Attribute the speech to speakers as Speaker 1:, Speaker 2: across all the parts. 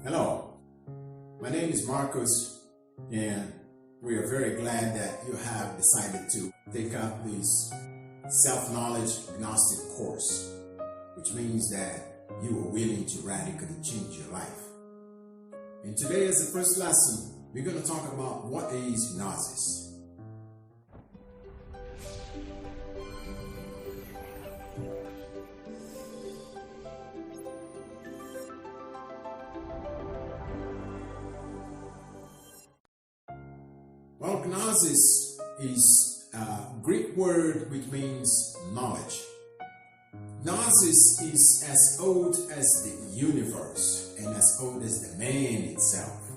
Speaker 1: Hello, my name is Marcus, and we are very glad that you have decided to take up this self-knowledge Gnostic course, which means that you are willing to radically change your life. And today, as the first lesson, we're going to talk about what is Gnosis. Well, Gnosis is a Greek word which means knowledge. Gnosis is as old as the universe and as old as the man itself.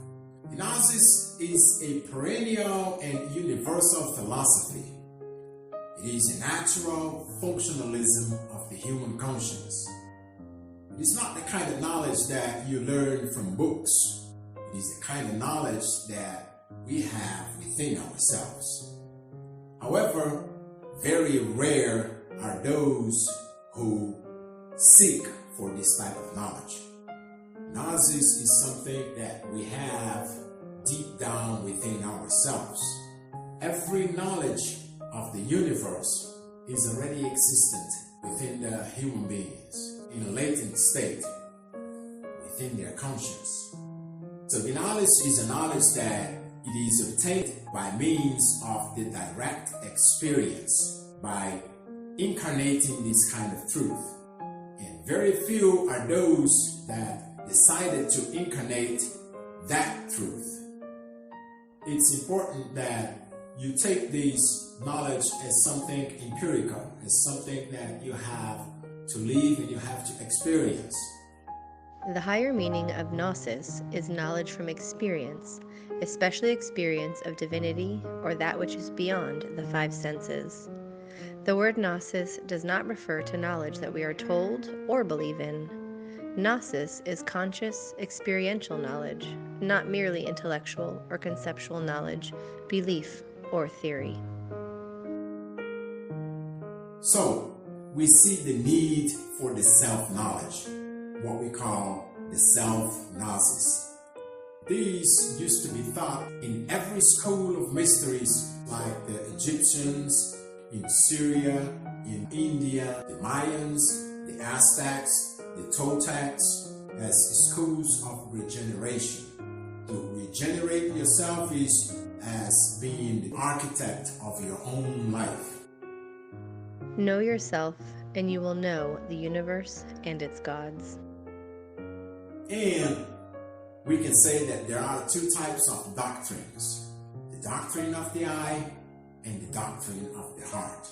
Speaker 1: Gnosis is a perennial and universal philosophy. It is a natural functionalism of the human conscience. It is not the kind of knowledge that you learn from books. It is the kind of knowledge that we have within ourselves. However, very rare are those who seek for this type of knowledge. Gnosis is something that we have deep down within ourselves. Every knowledge of the universe is already existent within the human beings in a latent state within their conscience. So the knowledge is a knowledge that it is obtained by means of the direct experience, by incarnating this kind of truth. And very few are those that decided to incarnate that truth. It's important that you take this knowledge as something empirical, as something that you have to live and you have to experience.
Speaker 2: The higher meaning of gnosis is knowledge from experience, especially experience of divinity or that which is beyond the five senses. The word gnosis does not refer to knowledge that we are told or believe in. Gnosis is conscious, experiential knowledge, not merely intellectual or conceptual knowledge, belief, or theory.
Speaker 1: So, we see the need for the self-knowledge, what we call the self-gnosis. These used to be taught in every school of mysteries, like the Egyptians, in Syria, in India, the Mayans, the Aztecs, the Toltecs, as schools of regeneration. To regenerate yourself is as being the architect of your own life.
Speaker 2: Know yourself, and you will know the universe and its gods.
Speaker 1: And we can say that there are two types of doctrines: the doctrine of the eye and the doctrine of the heart.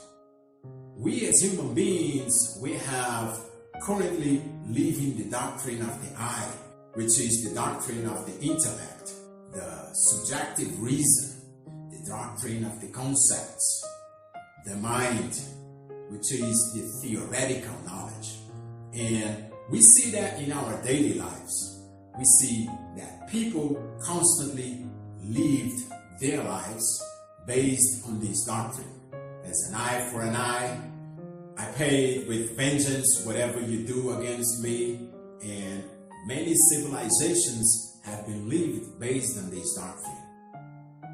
Speaker 1: We as human beings, we have currently living the doctrine of the eye, which is the doctrine of the intellect, the subjective reason, the doctrine of the concepts, the mind, which is the theoretical knowledge. And we see that in our daily lives. We see that people constantly lived their lives based on this doctrine. As an eye for an eye, I pay with vengeance whatever you do against me. And many civilizations have been lived based on this doctrine,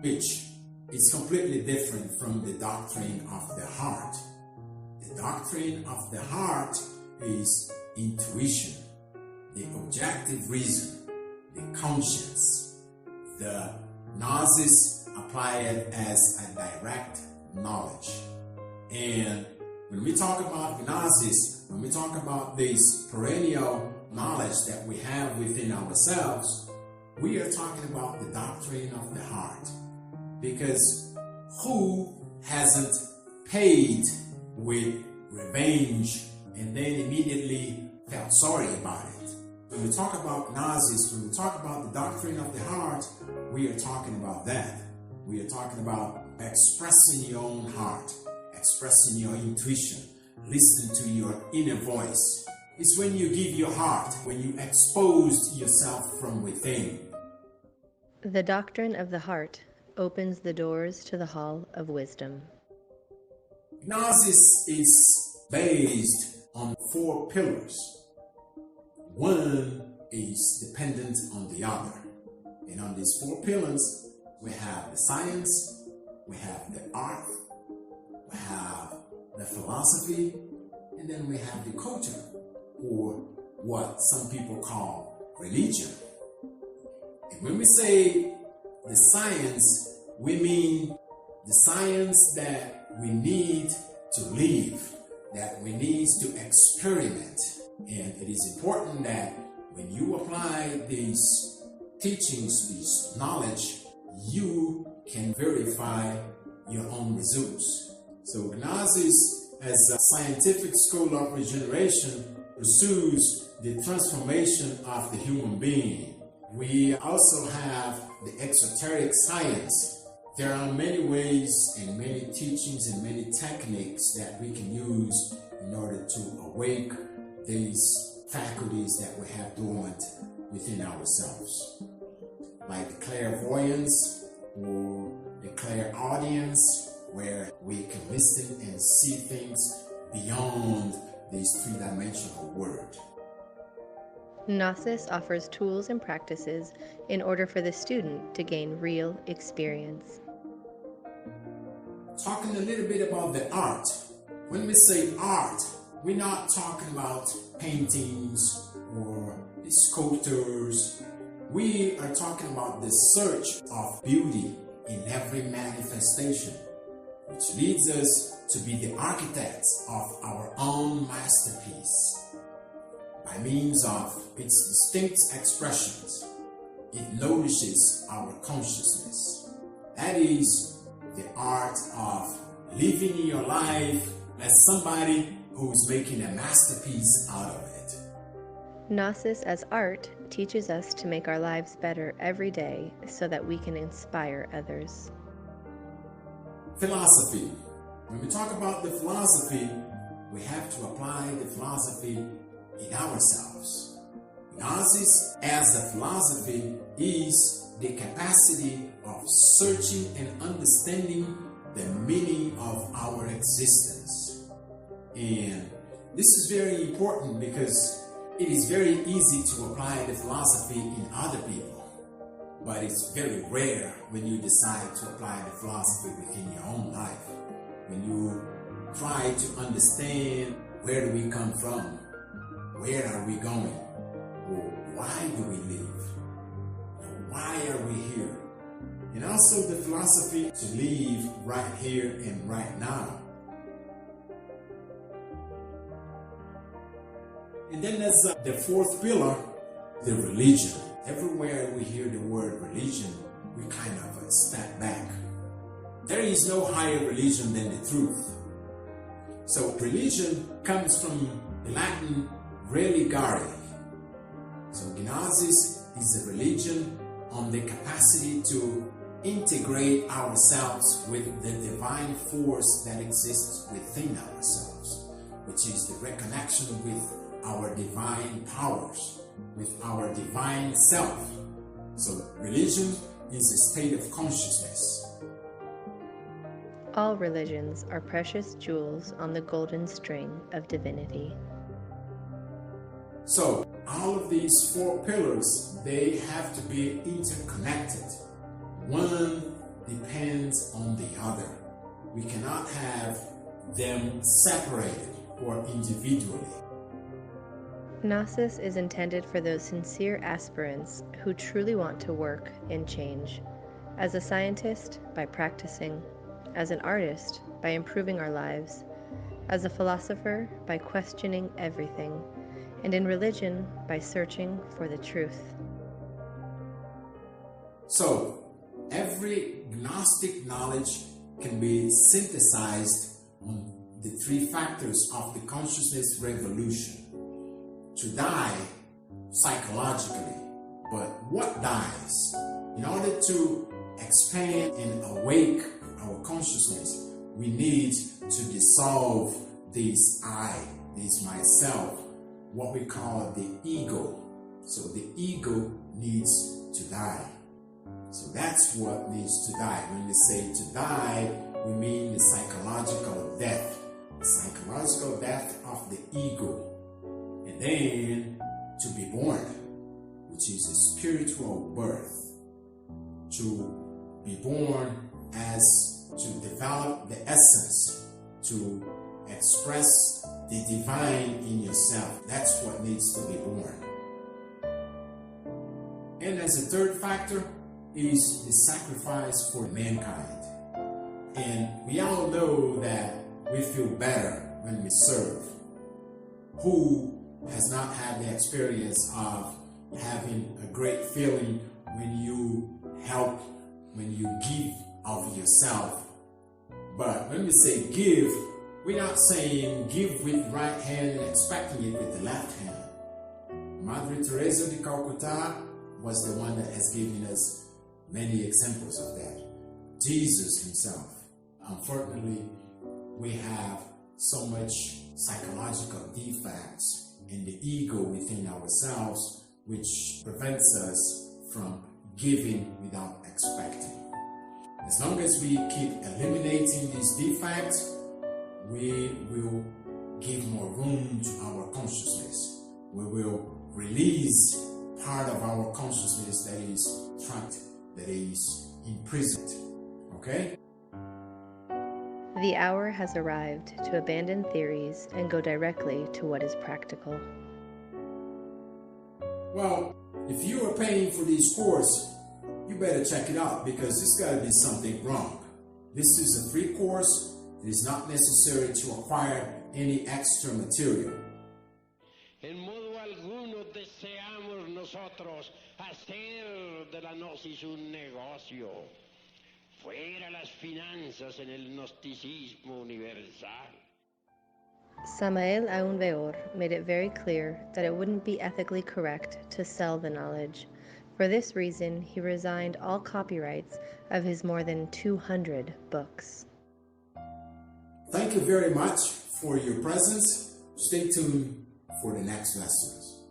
Speaker 1: which is completely different from the doctrine of the heart. The doctrine of the heart is intuition, the objective reason, the conscience. The gnosis applied as a direct knowledge. And when we talk about gnosis, when we talk about this perennial knowledge that we have within ourselves, we are talking about the doctrine of the heart. Because who hasn't paid with revenge and then immediately felt sorry about it? When we talk about gnosis, when we talk about the doctrine of the heart, we are talking about that. We are talking about expressing your own heart, expressing your intuition, listening to your inner voice. It's when you give your heart, when you expose yourself from within.
Speaker 2: The doctrine of the heart opens the doors to the hall of wisdom.
Speaker 1: Gnosis is based on 4 pillars. One is dependent on the other. And on these four pillars, we have the science, we have the art, we have the philosophy, and then we have the culture, or what some people call religion. And when we say the science, we mean the science that we need to live, that we need to experiment. And it is important that when you apply these teachings, this knowledge, you can verify your own results. So Gnosis, as a scientific school of regeneration, pursues the transformation of the human being. We also have the exoteric science. There are many ways and many teachings and many techniques that we can use in order to awake these faculties that we have dormant within ourselves, like the clairvoyance or the clairaudience, where we can listen and see things beyond this three-dimensional world.
Speaker 2: Gnosis offers tools and practices in order for the student to gain real experience.
Speaker 1: Talking a little bit about the art. When we say art, we're not talking about paintings or sculptures. We are talking about the search of beauty in every manifestation, which leads us to be the architects of our own masterpiece. By means of its distinct expressions, it nourishes our consciousness. That is the art of living your life as somebody who's making a masterpiece out of it.
Speaker 2: Gnosis as art teaches us to make our lives better every day so that we can inspire others.
Speaker 1: Philosophy. When we talk about the philosophy, we have to apply the philosophy in ourselves. Gnosis as a philosophy is the capacity of searching and understanding the meaning of our existence. And this is very important because it is very easy to apply the philosophy in other people, but it's very rare when you decide to apply the philosophy within your own life. When you try to understand where do we come from, where are we going, or why do we live, or why are we here, and also the philosophy to live right here and right now. And then there's the fourth pillar, the religion. Everywhere we hear the word religion, we kind of step back. There is no higher religion than the truth. So religion comes from the Latin religare. So Gnosis is a religion on the capacity to integrate ourselves with the divine force that exists within ourselves, which is the reconnection with our divine powers, with our divine self. So religion is a state of consciousness.
Speaker 2: All religions are precious jewels on the golden string of divinity.
Speaker 1: So all of these four pillars, they have to be interconnected. One depends on the other. We cannot have them separated or individually.
Speaker 2: Gnosis is intended for those sincere aspirants who truly want to work and change. As a scientist, by practicing. As an artist, by improving our lives. As a philosopher, by questioning everything. And in religion, by searching for the truth.
Speaker 1: So, every Gnostic knowledge can be synthesized on the three factors of the consciousness revolution. To die psychologically, but what dies? In order to expand and awake our consciousness, we need to dissolve this I, this myself, what we call the ego. So the ego needs to die. So that's what needs to die. When we say to die, we mean the psychological death. The psychological death of the ego. And then to be born. which is a spiritual birth, to be born as to develop the essence, to express the divine in yourself. That's what needs to be born. And as a third factor is the sacrifice for mankind. And we all know that we feel better when we serve. Who has not had the experience of having a great feeling when you help, when you give of yourself? But when we say give, we're not saying give with right hand and expecting it with the left hand. Mother Teresa de Calcutta was the one that has given us many examples of that. Jesus himself. Unfortunately, we have so much psychological defects in the ego within ourselves, which prevents us from giving without expecting. As long as we keep eliminating these defects, we will give more room to our consciousness. We will release part of our consciousness that is trapped, that is imprisoned. Okay?
Speaker 2: The hour has arrived to abandon theories and go directly to what is practical.
Speaker 1: Well, if you are paying for this course, you better check it out, because there's got to be something wrong. This is a free course. It is not necessary to acquire any extra material.
Speaker 3: En modo alguno deseamos nosotros hacer de la gnosis un negocio. Fuera las finanzas en el gnosticismo universal.
Speaker 2: Samael Aun Weor made it very clear that it wouldn't be ethically correct to sell the knowledge. For this reason, he resigned all copyrights of his more than 200 books.
Speaker 1: Thank you very much for your presence. Stay tuned for the next lessons.